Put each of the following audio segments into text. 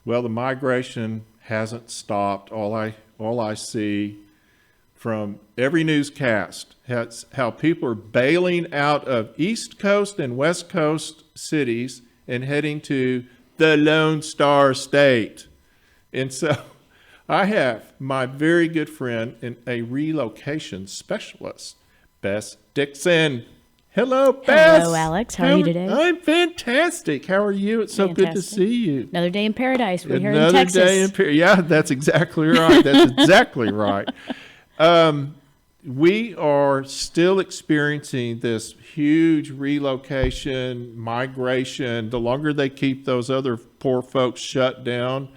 Well, the migration hasn't stopped. All I see from every newscast has how people are bailing out of East Coast and West Coast cities and heading to the Lone Star State. And so I have my very good friend and a relocation specialist, Bess Dickson. Hello, Bess. Hello, Alex. How are you today? I'm fantastic. How are you? It's so good to see you. Another day in paradise. We're here in Another Texas. day in paradise. Yeah, that's exactly right. That's exactly right. We are still experiencing this huge relocation, migration. The longer they keep those other poor folks shut down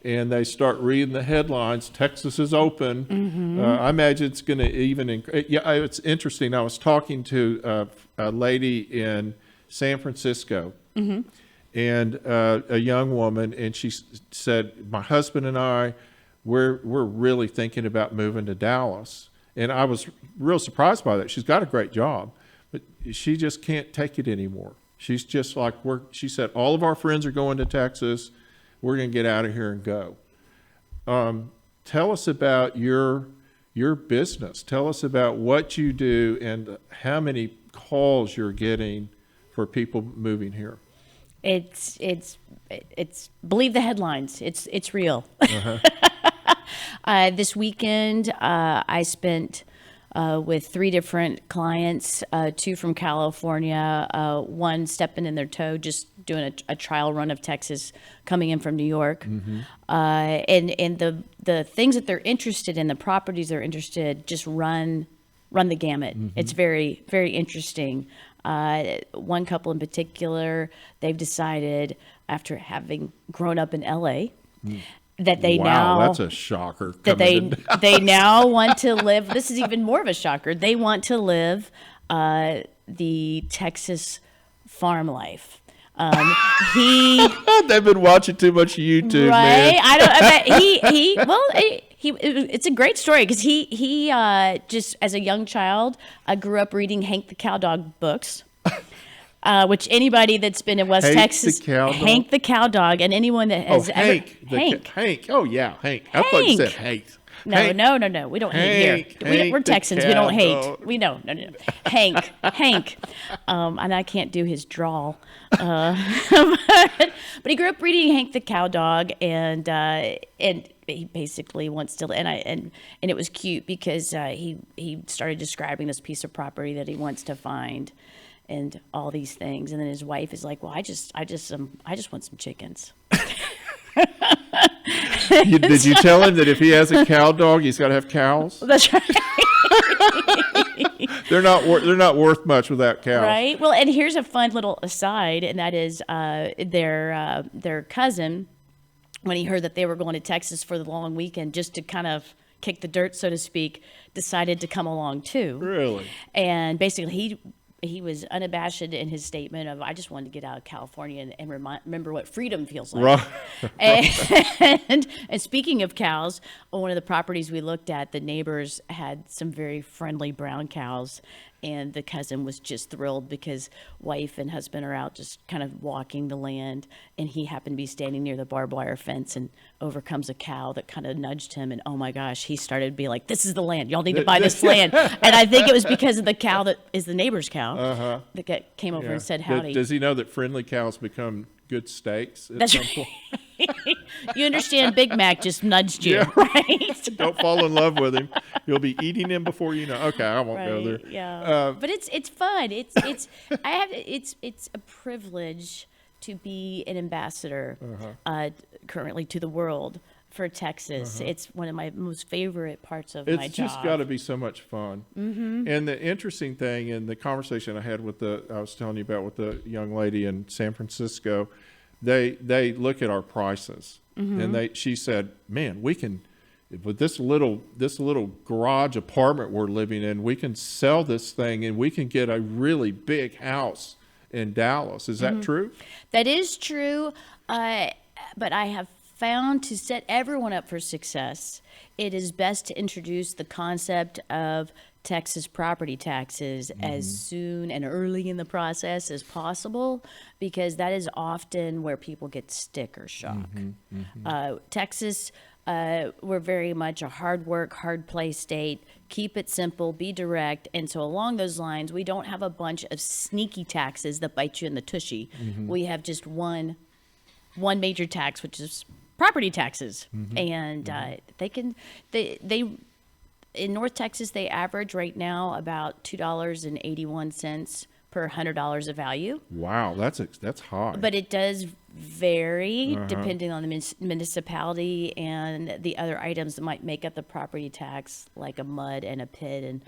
and they start reading the headlines, Texas is open. Mm-hmm. I imagine it's going to even, it's interesting. I was talking to a lady in San Francisco, Mm-hmm. and a young woman, and she said, my husband and I, we're really thinking about moving to Dallas. And I was real surprised by that. She's got a great job, but she just can't take it anymore. She's just like, she said, all of our friends are going to Texas. We're going to get out of here and go. Tell us about your business. Tell us about what you do and how many calls you're getting for people moving here. It's believe the headlines. It's real. Uh-huh. This weekend, I spent with 3 different clients, 2 from California, 1 stepping in their toe, just doing a trial run of Texas, coming in from New York. Mm-hmm. And the things that they're interested in, the properties they're interested, just run the gamut. Mm-hmm. It's very, very interesting. One couple in particular, they've decided after having grown up in LA, that they Wow, now that's a shocker. that they now want to live. This is even more of a shocker. They want to live the Texas farm life. They've been watching too much YouTube, Right? man. It's a great story because he just as a young child, grew up reading Hank the Cowdog books. Which anybody that's been in West Texas, Hank the Cowdog, and anyone that has Hank. Hank. Oh yeah, Hank. I thought you said Hank. No, Hank. no. We don't hate here. We're Texans. We don't hate. We know. No. Hank. And I can't do his drawl. But he grew up reading Hank the Cowdog, and he basically wants to. And it was cute because he started describing this piece of property that he wants to find, and all these things. And then his wife is like, "Well, I just want some chickens." Did you tell him that if he has a cow dog, he's got to have cows? That's right. They're not worth much without cows. Right. Well, and here's a fun little aside, and that is their cousin, when he heard that they were going to Texas for the long weekend, just to kind of kick the dirt, so to speak, decided to come along too. Really? And basically, he was unabashed in his statement of, I just wanted to get out of California and remember what freedom feels like. Right. And speaking of cows, on one of the properties we looked at, the neighbors had some very friendly brown cows. And the cousin was just thrilled because wife and husband are out just kind of walking the land. And he happened to be standing near the barbed wire fence, and over comes a cow that kind of nudged him. And oh my gosh, he started to be like, this is the land. Y'all need to buy this land. And I think it was because of the cow that is the neighbor's cow that came over and said howdy. Does he know that friendly cows become good steaks at That's some right. point? You understand, Big Mac just nudged you, Yeah. right? Don't fall in love with him. You'll be eating him before you know. Okay, I won't go there. Yeah, but it's fun. It's a privilege to be an ambassador currently to the world for Texas. It's one of my most favorite parts of my job. It's just got to be so much fun. Mm-hmm. And the interesting thing in the conversation I had I was telling you about with the young lady in San Francisco, they look at our prices, and she said, "Man, we can, with this little garage apartment we're living in, we can sell this thing and we can get a really big house in Dallas." Is that true? That is true, but I have found to set everyone up for success, it is best to introduce the concept of Texas property taxes as soon and early in the process as possible, because that is often where people get sticker shock. Texas, we're very much a hard work, hard play state. Keep it simple, be direct. And so along those lines, we don't have a bunch of sneaky taxes that bite you in the tushy. We have just one major tax, which is property taxes. And they in North Texas, they average right now about $2.81 per $100 of value. Wow, that's high. But it does vary depending on the municipality and the other items that might make up the property tax, like a mud and a pit and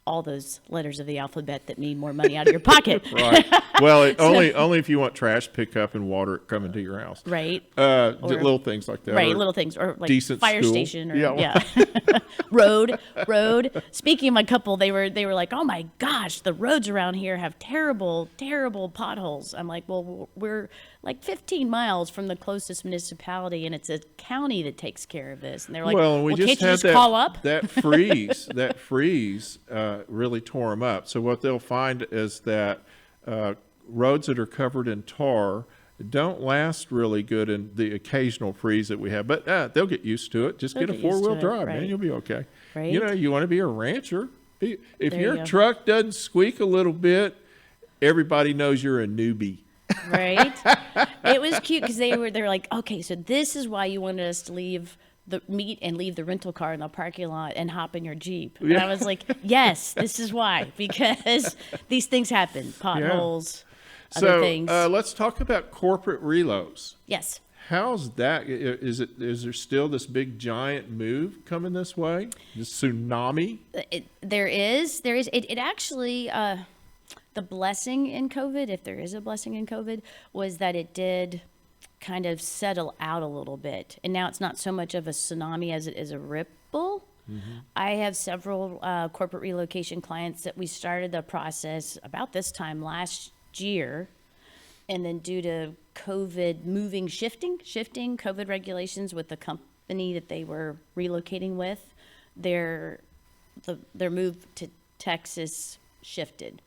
all those letters of the alphabet that mean more money out of your pocket. Right. Well, only if you want trash pickup and water coming to your house. Right. Little things like that. Right, little things, or like decent fire school. station, or road. Speaking of my couple, they were like, "Oh my gosh, the roads around here have terrible potholes." I'm like, "Well, we're like 15 miles from the closest municipality, and it's a county that takes care of this." And they're like, "Well, we can't you had just call up?" That freeze really tore them up. So what they'll find is that roads that are covered in tar don't last really good in the occasional freeze that we have, but they'll get used to it. Just get a four-wheel drive, man. You'll be okay. Right. You want to be a rancher. If your you truck doesn't squeak a little bit, everybody knows you're a newbie. Right. It was cute because they were like, "Okay, so this is why you wanted us to leave the leave the rental car in the parking lot and hop in your Jeep." And I was like, "Yes, this is why, because these things happen, potholes, other things." So let's talk about corporate relos. Yes. How's that? Is there still this big giant move coming this way? This tsunami? There is. It actually, the blessing in COVID, if there is a blessing in COVID, was that it did kind of settle out a little bit. And now it's not so much of a tsunami as it is a ripple. I have several corporate relocation clients that we started the process about this time last year. And then due to COVID shifting COVID regulations with the company that they were relocating with, their move to Texas shifted.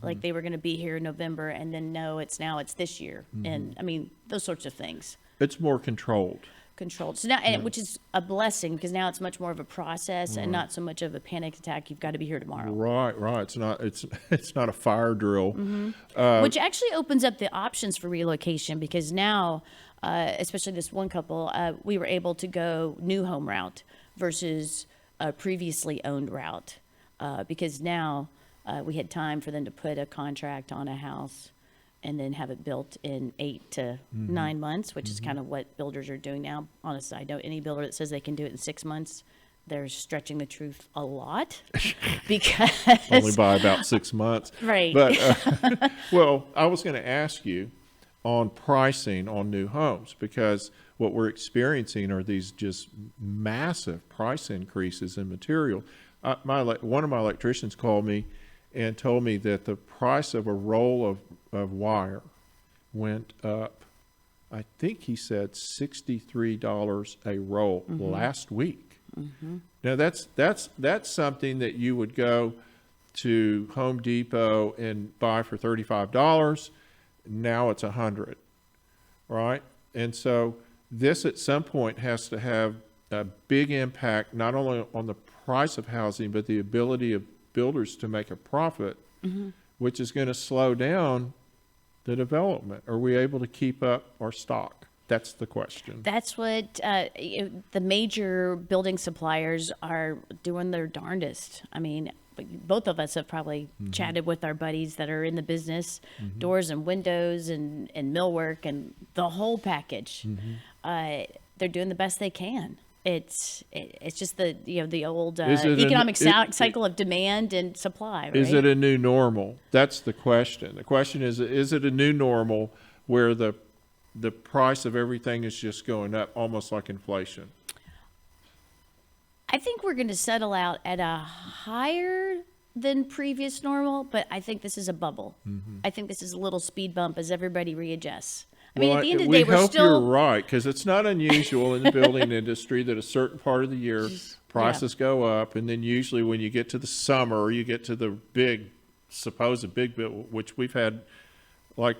Like they were going to be here in November, and then no, it's this year. And I mean, those sorts of things. It's more controlled. So now, and which is a blessing, because now it's much more of a process and not so much of a panic attack. You've got to be here tomorrow. Right. It's not a fire drill. Which actually opens up the options for relocation, because now, especially this one couple, we were able to go new home route versus a previously owned route, because now we had time for them to put a contract on a house and then have it built in 8 to 9 months, which is kind of what builders are doing now. On a side note, any builder that says they can do it in 6 months, they're stretching the truth a lot, because only by about 6 months. Right. But well, I was going to ask you on pricing on new homes, because what we're experiencing are these just massive price increases in material. One of my electricians called me and told me that the price of a roll of wire went up, I think he said $63 a roll last week. Now that's something that you would go to Home Depot and buy for $35. Now it's $100, right? And so this at some point has to have a big impact, not only on the price of housing, but the ability of builders to make a profit, which is going to slow down the development. Are we able to keep up our stock? That's the question. That's what the major building suppliers are doing their darndest. I mean, both of us have probably chatted with our buddies that are in the business, doors and windows and millwork and the whole package. They're doing the best they can. It's just the old economic cycle of demand and supply, right? Is it a new normal? That's the question. The question is it a new normal where the price of everything is just going up, almost like inflation? I think we're going to settle out at a higher than previous normal, but I think this is a bubble. I think this is a little speed bump as everybody readjusts. I mean, at the end of the we day, we're hope still. you're right, because it's not unusual in the building industry that a certain part of the year prices go up, and then usually when you get to the summer or you get to the supposed big bill, which we've had like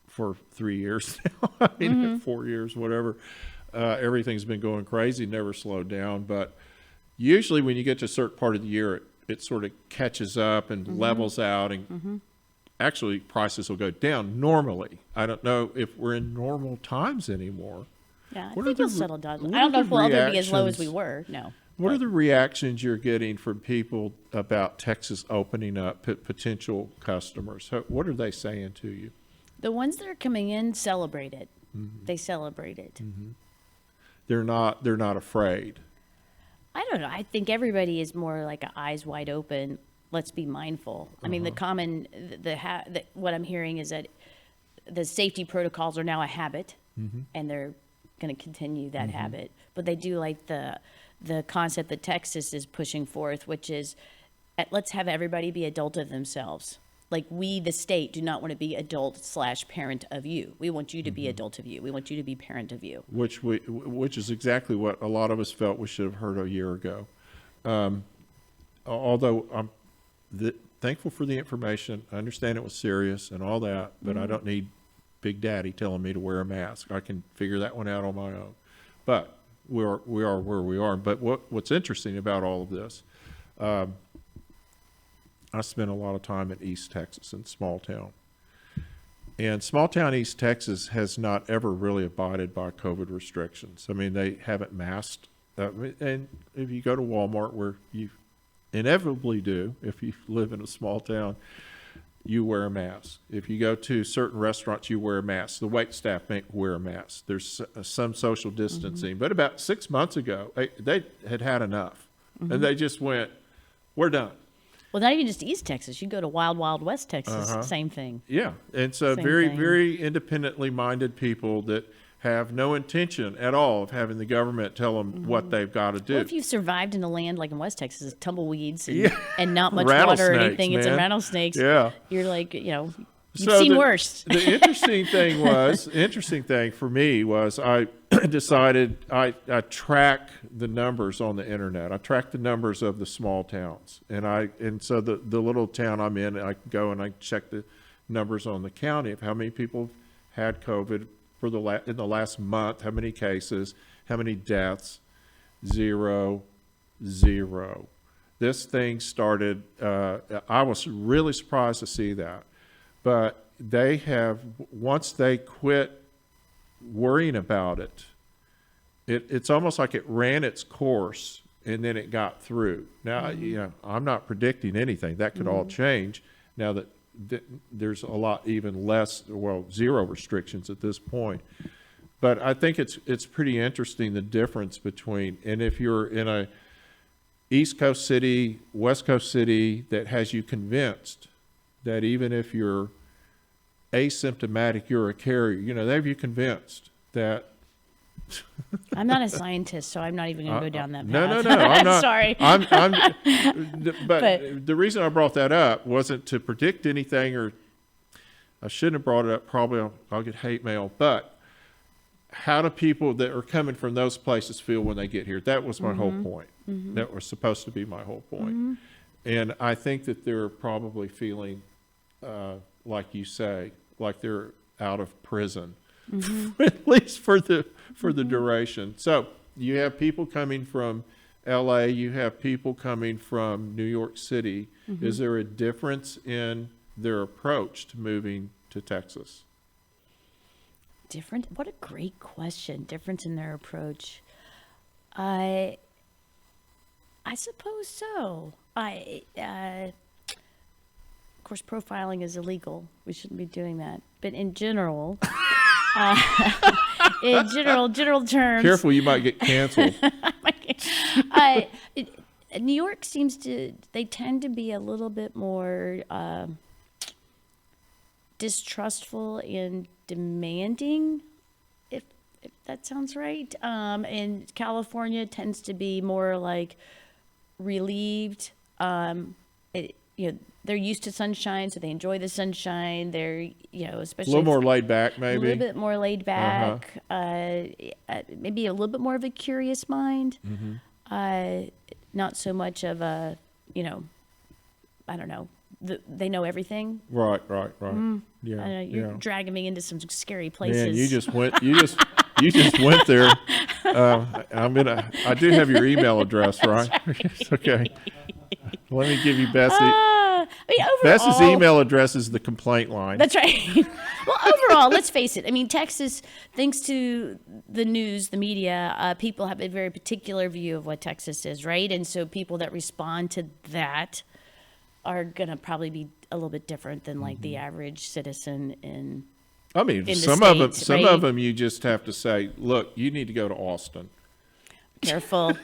for 3 years now, I mean 4 years, whatever. Everything's been going crazy, never slowed down. But usually when you get to a certain part of the year, it sort of catches up and levels out, and actually prices will go down normally. I don't know if we're in normal times anymore. Yeah, I think it'll settle down. I don't know if we'll ever be as low as we were. No. What are the reactions you're getting from people about Texas opening up, potential customers? What are they saying to you? The ones that are coming in celebrate it. They celebrate it. They're not afraid. I don't know. I think everybody is more like a eyes wide open. Let's be mindful. I mean, what I'm hearing is that the safety protocols are now a habit, and they're going to continue that habit. But they do like the concept that Texas is pushing forth, which is let's have everybody be adult of themselves. Like, we, the state, do not want to be adult/parent of you. We want you to be adult of you. We want you to be parent of you. Which is exactly what a lot of us felt we should have heard a year ago. Although I'm thankful for the information. I understand it was serious and all that, but I don't need Big Daddy telling me to wear a mask. I can figure that one out on my own. But we are where we are. But what's interesting about all of this, I spent a lot of time in East Texas, in small town. And small town East Texas has not ever really abided by COVID restrictions. I mean, they haven't masked. And if you go to Walmart, where you inevitably do, if you live in a small town, you wear a mask. If you go to certain restaurants, you wear a mask. The wait staff may wear a mask. There's some social distancing. But about 6 months ago, they had enough. And they just went, we're done. Well, not even just East Texas. You go to Wild Wild West Texas, same thing. Yeah, and so very independently minded people that have no intention at all of having the government tell them what they've got to do. Well, if you've survived in a land like in West Texas, it's tumbleweeds and not much water or anything, it's rattlesnakes. Yeah, you're like, you've seen worse. The interesting thing for me was I decided I track the numbers on the internet. I track the numbers of the small towns, and so the little town I'm in, I go and I check the numbers on the county of how many people had COVID in the last month, how many cases, how many deaths. 0. This thing started. I was really surprised to see that, but they have, once they quit worrying about it, it's almost like it ran its course and then it got through. Now, I'm not predicting anything. That could all change now that there's a lot even less, 0 restrictions at this point. But I think it's pretty interesting, the difference between, and if you're in a East Coast city, West Coast city that has you convinced that even if you're asymptomatic, you're a carrier, they have you convinced that. I'm not a scientist, so I'm not even going to go down that path. No, I'm not. Sorry. But the reason I brought that up wasn't to predict anything, or I shouldn't have brought it up. Probably I'll get hate mail. But how do people that are coming from those places feel when they get here? That was my whole point. That was supposed to be my whole point. And I think that they're probably feeling, like you say, like they're out of prison, at least for the duration. So you have people coming from LA, you have people coming from New York City. Is there a difference in their approach to moving to Texas? Different? What a great question. Difference in their approach. I suppose so. Of course, profiling is illegal. We shouldn't be doing that. But in general, general terms. Careful, you might get canceled. New York they tend to be a little bit more distrustful and demanding, if that sounds right. And California tends to be more like relieved. They they're used to sunshine, so they enjoy the sunshine. They're, especially A little more laid back, a maybe. little bit more laid back, maybe a little bit more of a curious mind. Not so much of a, I don't know, they know everything. Right. Yeah. I don't know, you're dragging me into some scary places. Man, you just went there. I do have your email address, right? Okay. Let me give you Bess's email address is the complaint line. That's right. Well, overall, let's face it. I mean, Texas, thanks to the news, the media, people have a very particular view of what Texas is, right? And so people that respond to that are going to probably be a little bit different than like the average citizen in some of them you just have to say, look, you need to go to Austin. Careful.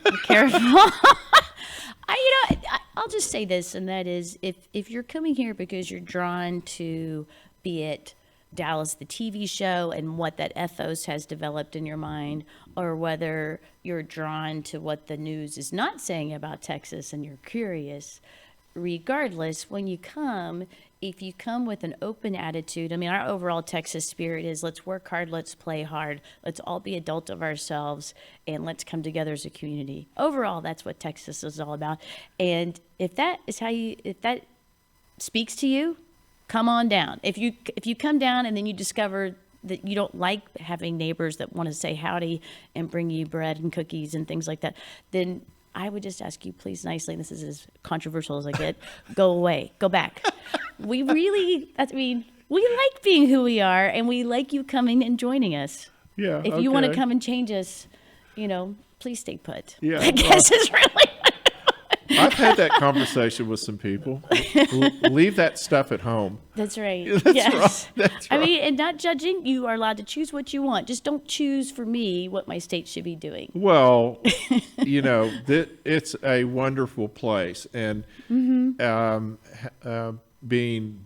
I'll just say this, and that is, if you're coming here because you're drawn to, be it Dallas, the TV show, and what that ethos has developed in your mind, or whether you're drawn to what the news is not saying about Texas and you're curious, regardless, when you come, if you come with an open attitude, I mean, our overall Texas spirit is let's work hard, let's play hard, let's all be adult of ourselves, and let's come together as a community. Overall, that's what Texas is all about. And if that speaks to you, come on down. If you come down and then you discover that you don't like having neighbors that want to say howdy and bring you bread and cookies and things like that, then I would just ask you, please, nicely, and this is as controversial as I get, go away, go back. We like being who we are, and we like you coming and joining us. Yeah. If you want to come and change us, please stay put. Yeah. I guess is really. I've had that conversation with some people. Leave that stuff at home. That's right. That's right. I mean, and not judging, you are allowed to choose what you want. Just don't choose for me what my state should be doing. Well, it's a wonderful place. And being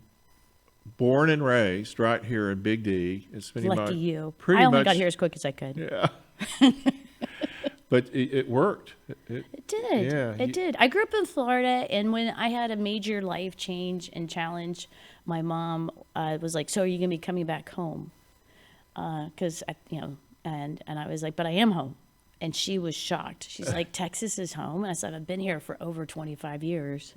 born and raised right here in Big D, Lucky you. I only got here as quick as I could. Yeah. But it worked. It did. Yeah. It did. I grew up in Florida, and when I had a major life change and challenge, my mom was like, "So are you going to be coming back home?" Because and I was like, "But I am home," and she was shocked. She's like, "Texas is home," and I said, "I've been here for over 25 years,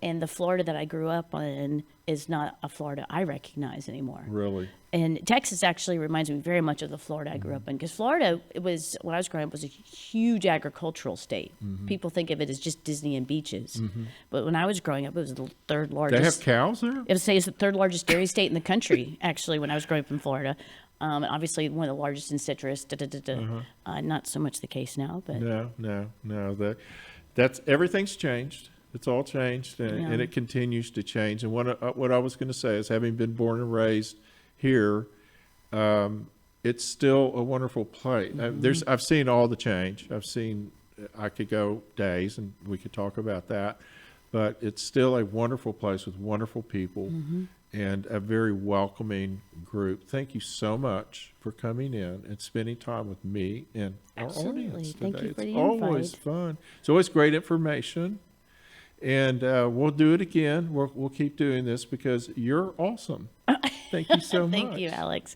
and the Florida that I grew up in is not a Florida I recognize anymore." Really. And Texas actually reminds me very much of the Florida I grew up in, because Florida, when I was growing up, was a huge agricultural state. People think of it as just Disney and beaches, but when I was growing up, it was the third largest. They have cows there? It was the third largest dairy state in the country, actually, when I was growing up in Florida. And obviously one of the largest in citrus. Not so much the case now, but no. That's everything's changed. It's all changed, and it continues to change. And what I was going to say is, having been born and raised here, it's still a wonderful place. I've seen all the change. I could go days, and we could talk about that, but it's still a wonderful place with wonderful people and a very welcoming group. Thank you so much for coming in and spending time with me and our audience today. Thank you for the invite. Always fun. It's always great information. And we'll do it again. We'll keep doing this because you're awesome. Thank you so much. Thank you, Alex.